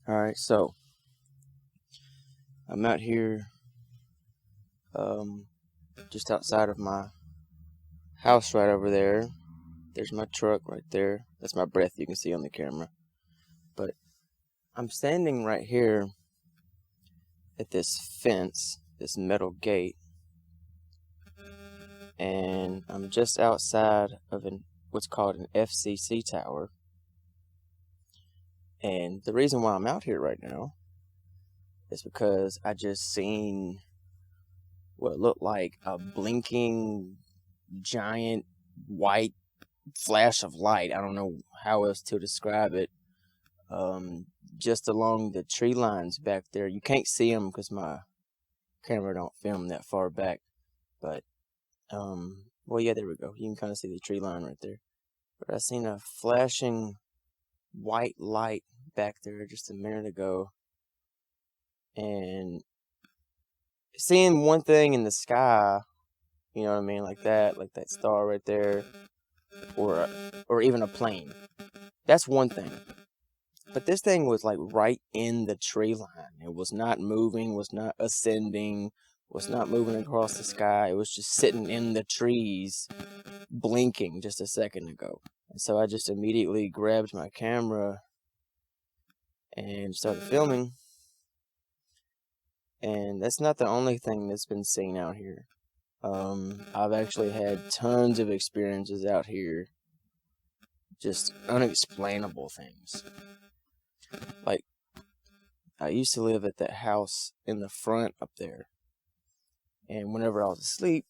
Alright, so I'm out here just outside of my house right over there. There's my truck right there. That's my breath you can see on the camera. But I'm standing right here at this fence, this metal gate, and I'm just outside of what's called an FCC tower. And the reason why I'm out here right now is because I just seen what looked like a blinking giant white flash of light. I don't know how else to describe it. Just along the tree lines back there. You can't see them because my camera don't film that far back. But, well, yeah, there we go. You can kind of see the tree line right there. But I seen a flashing white light back there just a minute ago. And seeing one thing in the sky, you know what I mean, like that star right there, or even a plane. That's one thing. But this thing was like right in the tree line. It was not moving, was not ascending, was not moving across the sky. It was just sitting in the trees, blinking just a second ago. And so I just immediately grabbed my camera and started filming. And that's not the only thing that's been seen out here. I've actually had tons of experiences out here. Just unexplainable things. Like, I used to live at that house in the front up there. And whenever I was asleep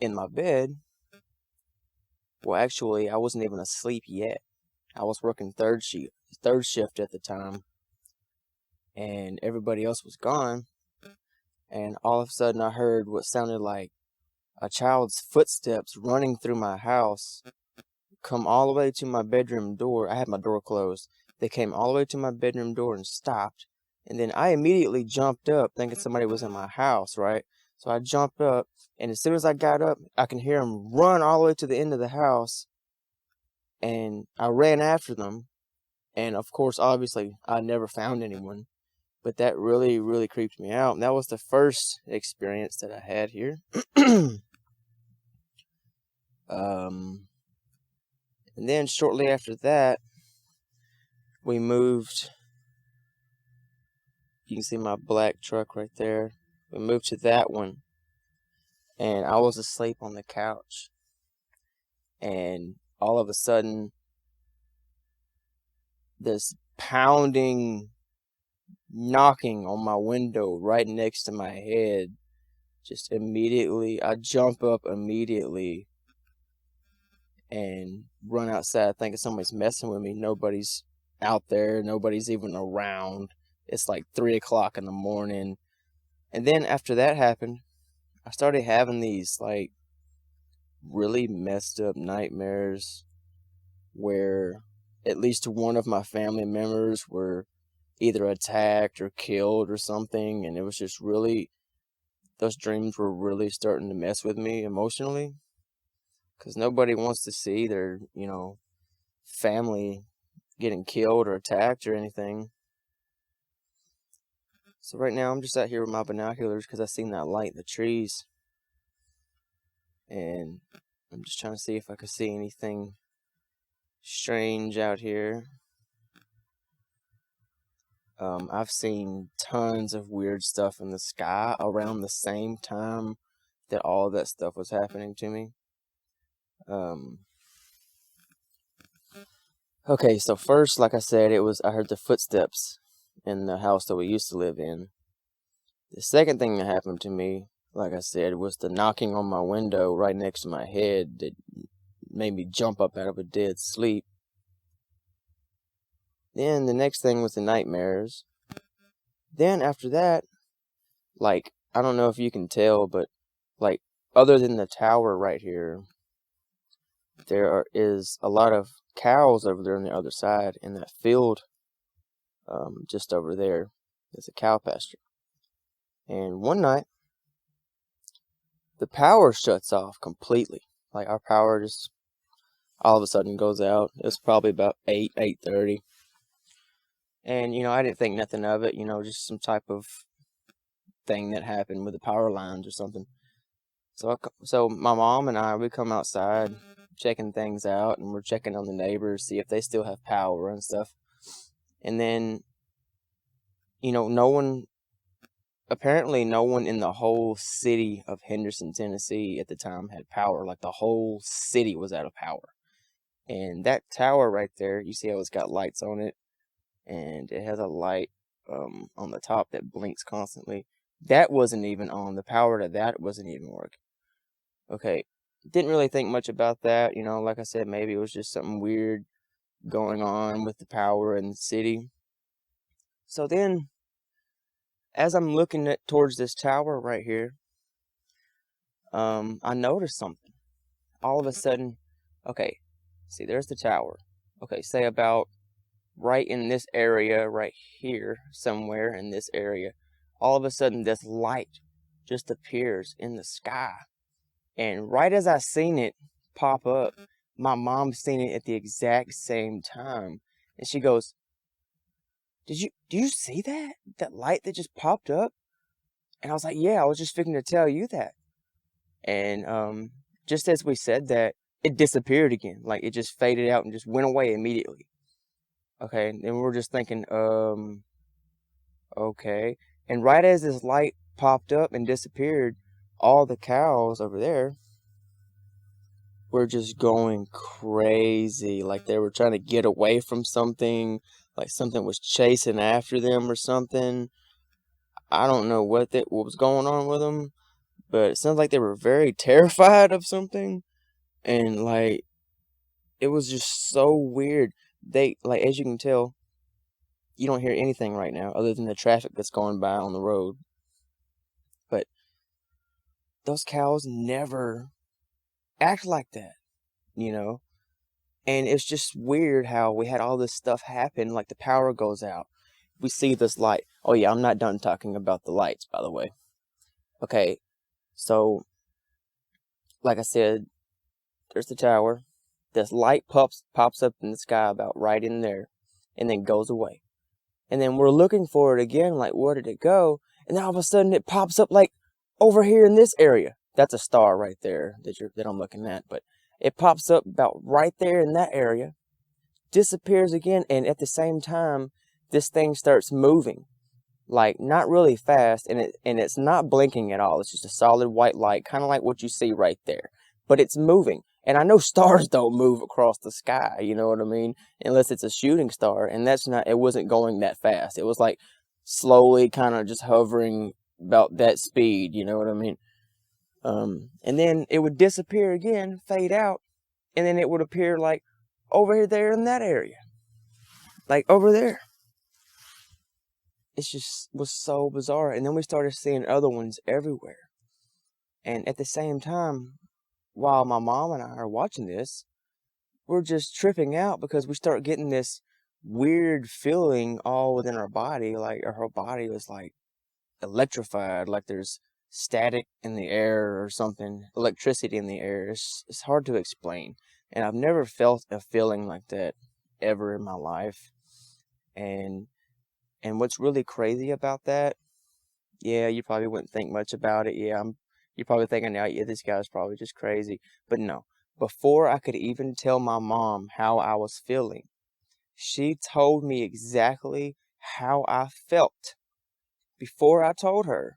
in my bed, well, actually, I wasn't even asleep yet. I was working third shift at the time. And everybody else was gone. And all of a sudden, I heard what sounded like a child's footsteps running through my house come all the way to my bedroom door. I had my door closed. They came all the way to my bedroom door and stopped. And then I immediately jumped up thinking somebody was in my house, right? So I jumped up, and as soon as I got up, I can hear them run all the way to the end of the house. And I ran after them. And of course, obviously, I never found anyone. But that really, really creeped me out. And that was the first experience that I had here. And then shortly after that, we moved. You can see my black truck right there. We moved to that one. And I was asleep on the couch. And all of a sudden, this pounding, knocking on my window right next to my head just immediately, I jump up immediately and run outside thinking somebody's messing with me. Nobody's out there, nobody's even around. It's like 3 o'clock in the morning. And then after that happened, I started having these like really messed up nightmares where at least one of my family members were either attacked or killed or something. And it was just really, those dreams were really starting to mess with me emotionally. Because nobody wants to see their, family getting killed or attacked or anything. So right now I'm just out here with my binoculars because I seen that light in the trees. And I'm just trying to see if I could see anything strange out here. I've seen tons of weird stuff in the sky around the same time that all that stuff was happening to me. Okay, so first, like I said, I heard the footsteps in the house that we used to live in. The second thing that happened to me, like I said, was the knocking on my window right next to my head that made me jump up out of a dead sleep. Then the next thing was the nightmares. Then after that, like, I don't know if you can tell, but like, other than the tower right here, there is a lot of cows over there on the other side in that field, just over there. There's a cow pasture. And one night, the power shuts off completely. Like, our power just all of a sudden goes out. It was probably about 8:30. And, I didn't think nothing of it, just some type of thing that happened with the power lines or something. So my mom and I, we come outside checking things out, and we're checking on the neighbors, see if they still have power and stuff. And then, apparently no one in the whole city of Henderson, Tennessee at the time had power. Like, the whole city was out of power. And that tower right there, you see how it's got lights on it, and it has a light on the top that blinks constantly. That wasn't even on. The power to that wasn't even working. Okay, didn't really think much about that. Like I said, maybe it was just something weird going on with the power in the city. So then, as I'm looking towards this tower right here, I noticed something. All of a sudden, okay, see, there's the tower. Okay, say about right in this area, right here, somewhere in this area, all of a sudden this light just appears in the sky. And right as I seen it pop up, my mom seen it at the exact same time. And she goes, do you see that? That light that just popped up? And I was like, yeah, I was just fixing to tell you that. And just as we said that, it disappeared again. Like, it just faded out and just went away immediately. Okay, and we're just thinking, okay. And right as this light popped up and disappeared, all the cows over there were just going crazy. Like, they were trying to get away from something, like something was chasing after them or something. I don't know what was going on with them, but it sounds like they were very terrified of something. And like, it was just so weird. They, like, as you can tell, you don't hear anything right now other than the traffic that's going by on the road. But those cows never act like that, And it's just weird how we had all this stuff happen, like the power goes out. We see this light. Oh yeah, I'm not done talking about the lights, by the way. Okay, so, like I said, there's the tower. This light pops up in the sky about right in there, and then goes away. And then we're looking for it again, like, where did it go? And then all of a sudden it pops up like over here in this area. That's a star right there that I'm looking at, but it pops up about right there in that area, disappears again, and at the same time, this thing starts moving, like, not really fast, and it's not blinking at all. It's just a solid white light, kind of like what you see right there, but it's moving. And I know stars don't move across the sky, you know what I mean? Unless it's a shooting star, and it wasn't going that fast. It was like slowly kind of just hovering about that speed, you know what I mean? And then it would disappear again, fade out, and then it would appear like over there in that area, like over there. It just was so bizarre. And then we started seeing other ones everywhere. And at the same time, while my mom and I are watching this, we're just tripping out because we start getting this weird feeling all within our body, like our whole body was like electrified, like there's static in the air or something, electricity in the air. It's hard to explain. And I've never felt a feeling like that ever in my life. And what's really crazy about that, yeah, you probably wouldn't think much about it. Yeah, you're probably thinking, oh, yeah, this guy's probably just crazy. But no, before I could even tell my mom how I was feeling, she told me exactly how I felt before I told her,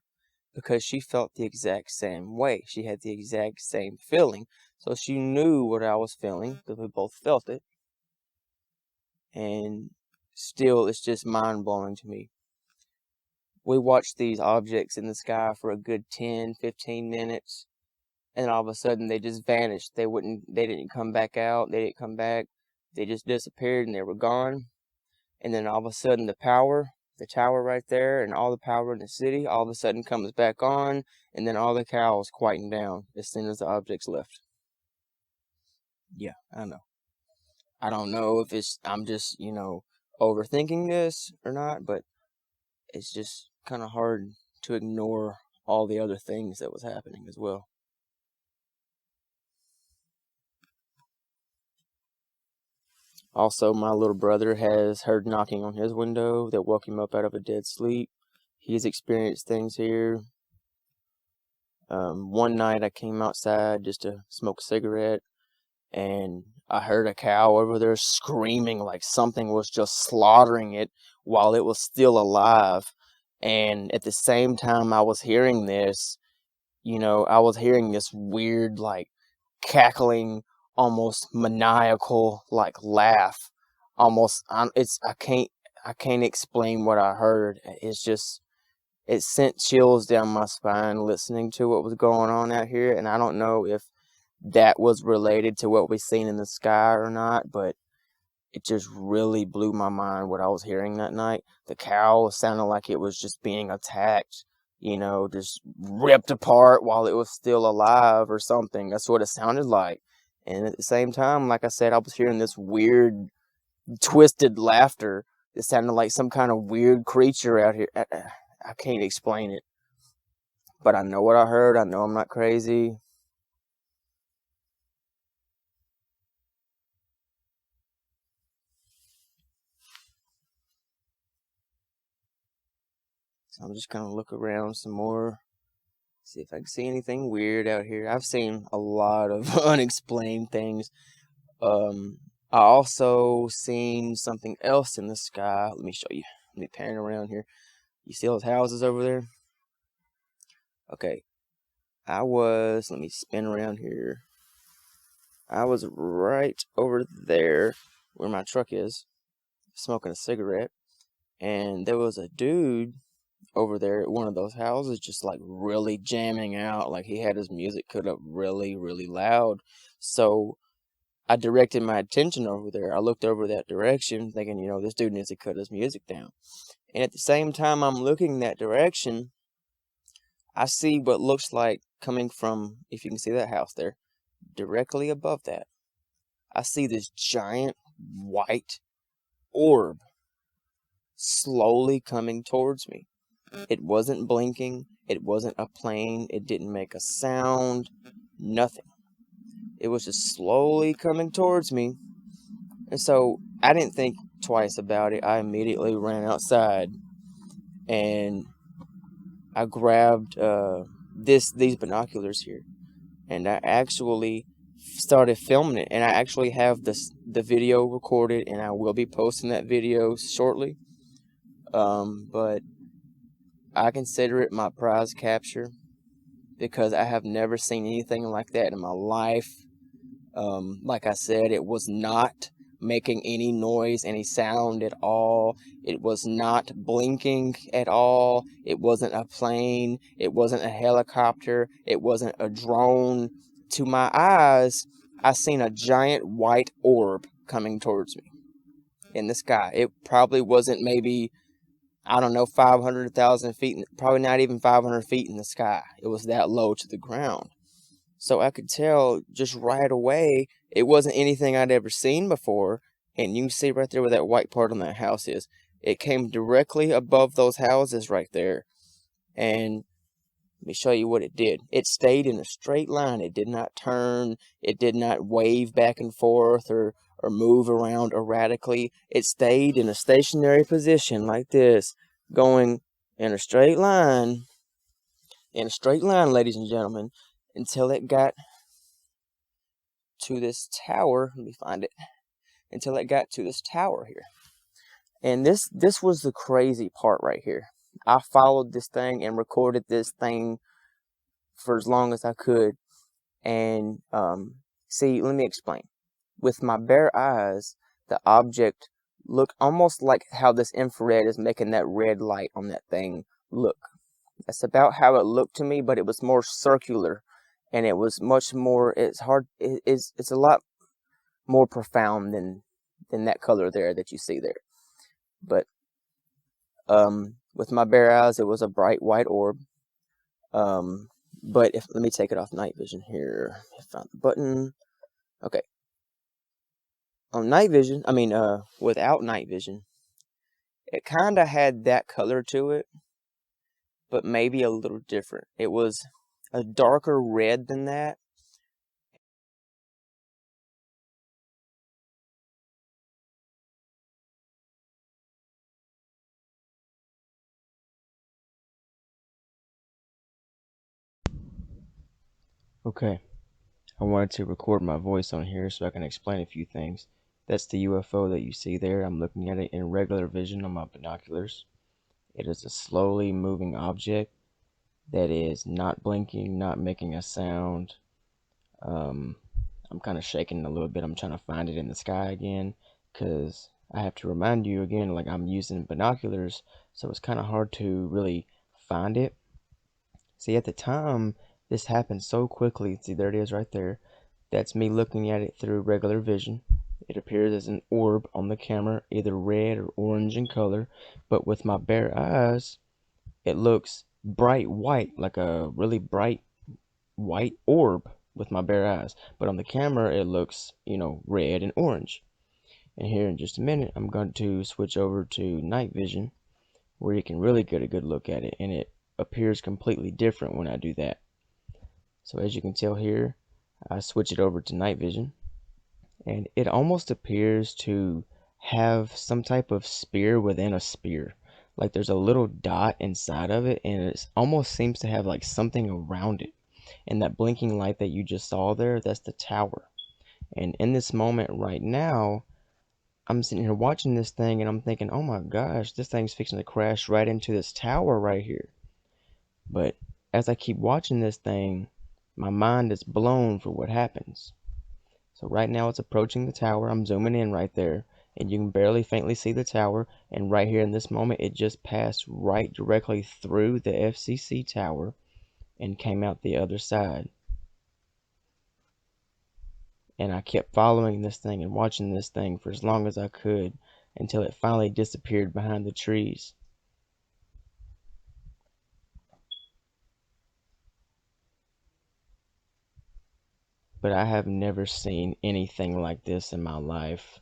because she felt the exact same way. She had the exact same feeling. So she knew what I was feeling because we both felt it. And still, it's just mind-blowing to me. We watched these objects in the sky for a good 10, 15 minutes. And all of a sudden, they just vanished. They didn't come back out. They didn't come back. They just disappeared and they were gone. And then all of a sudden, the tower right there, and all the power in the city, all of a sudden comes back on. And then all the cows quieten down as soon as the objects left. Yeah, I know. I don't know if I'm just, overthinking this or not, but it's just kind of hard to ignore all the other things that was happening as well. Also, my little brother has heard knocking on his window that woke him up out of a dead sleep. He's experienced things here. One night I came outside just to smoke a cigarette, and I heard a cow over there screaming like something was just slaughtering it while it was still alive. And at the same time I was hearing this, I was hearing this weird, like, cackling, almost maniacal, like, laugh. Almost, I can't explain what I heard. It sent chills down my spine listening to what was going on out here. And I don't know if that was related to what we seen in the sky or not, but it just really blew my mind what I was hearing that night. The cow sounded like it was just being attacked, just ripped apart while it was still alive or something. That's what it sounded like. And at the same time, like I said, I was hearing this weird, twisted laughter. It sounded like some kind of weird creature out here. I can't explain it. But I know what I heard. I know I'm not crazy. So I'm just gonna look around some more, see if I can see anything weird out here. I've seen a lot of unexplained things. I also seen something else in the sky. Let me show you. Let me pan around here. You see those houses over there? Okay. Let me spin around here. I was right over there where my truck is, smoking a cigarette, and there was a dude over there at one of those houses just like really jamming out, like he had his music cut up really, really loud. So I directed my attention over there. I looked over that direction thinking, this dude needs to cut his music down. And at the same time I'm looking that direction, I see what looks like coming from, if you can see that house there, directly above that, I see this giant white orb slowly coming towards me. It wasn't blinking. It wasn't a plane. It didn't make a sound. Nothing. It was just slowly coming towards me. And so I didn't think twice about it. I immediately ran outside and I grabbed these binoculars here, and I actually started filming it. And I actually have the video recorded, and I will be posting that video shortly. But I consider it my prize capture because I have never seen anything like that in my life. Like I said, it was not making any noise, any sound at all. It was not blinking at all. It wasn't a plane. It wasn't a helicopter. It wasn't a drone. To my eyes, I seen a giant white orb coming towards me in the sky. It probably wasn't, maybe, I don't know, 500,000 feet, probably not even 500 feet in the sky. It was that low to the ground. So I could tell just right away it wasn't anything I'd ever seen before. And you can see right there where that white part on that house is. It came directly above those houses right there. And let me show you what it did. It stayed in a straight line. It did not turn. It did not wave back and forth or move around erratically. It stayed in a stationary position like this, going in a straight line, ladies and gentlemen, until it got to this tower. Let me find it. Until it got to this tower here. And this was the crazy part right here. I followed this thing and recorded this thing for as long as I could. And see, let me explain. With my bare eyes, the object looked almost like how this infrared is making that red light on that thing look. That's about how it looked to me, but it was more circular, and it was much more, it's a lot more profound than that color there that you see there. But with my bare eyes, it was a bright white orb. But let me take it off night vision here. I found the button. Okay. On night vision, without night vision, it kind of had that color to it, but maybe a little different. It was a darker red than that. Okay, I wanted to record my voice on here so I can explain a few things. That's the UFO that you see there. I'm looking at it in regular vision on my binoculars. It is a slowly moving object that is not blinking, not making a sound. I'm kind of shaking a little bit. I'm trying to find it in the sky again, because I have to remind you again, like, I'm using binoculars, so it's kind of hard to really find it. See, at the time, this happened so quickly. See, there it is right there. That's me looking at it through regular vision. It appears as an orb on the camera, either red or orange in color, but with my bare eyes, it looks bright white, like a really bright white orb with my bare eyes. But on the camera, it looks, red and orange. And here in just a minute, I'm going to switch over to night vision, where you can really get a good look at it, and it appears completely different when I do that. So as you can tell here, I switch it over to night vision, and it almost appears to have some type of spear within a spear. Like there's a little dot inside of it, and it almost seems to have like something around it. And that blinking light that you just saw there, that's the tower. And in this moment right now, I'm sitting here watching this thing, and I'm thinking, oh my gosh, this thing's fixing to crash right into this tower right here. But as I keep watching this thing, my mind is blown for what happens. So right now it's approaching the tower. I'm zooming in right there, and you can barely faintly see the tower. And right here in this moment, it just passed right directly through the FCC tower and came out the other side. And I kept following this thing and watching this thing for as long as I could until it finally disappeared behind the trees. But I have never seen anything like this in my life.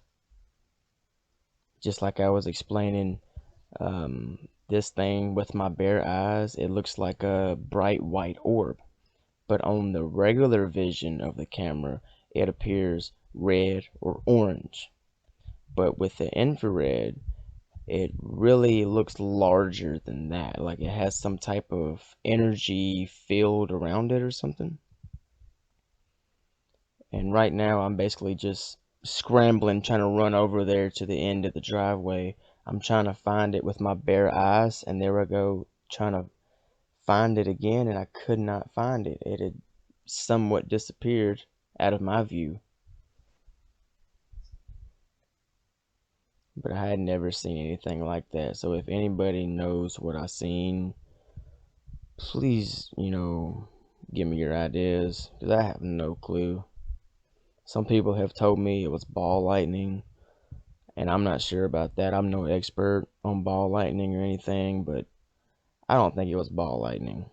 Just like I was explaining, this thing with my bare eyes, it looks like a bright white orb. But on the regular vision of the camera, it appears red or orange. But with the infrared, it really looks larger than that. Like it has some type of energy field around it or something. And right now I'm basically just scrambling, trying to run over there to the end of the driveway. I'm trying to find it with my bare eyes, and there I go, trying to find it again, and I could not find it. It had somewhat disappeared out of my view. but I had never seen anything like that. So if anybody knows what I seen, please, give me your ideas, because I have no clue. Some people have told me it was ball lightning, and I'm not sure about that. I'm no expert on ball lightning or anything, but I don't think it was ball lightning.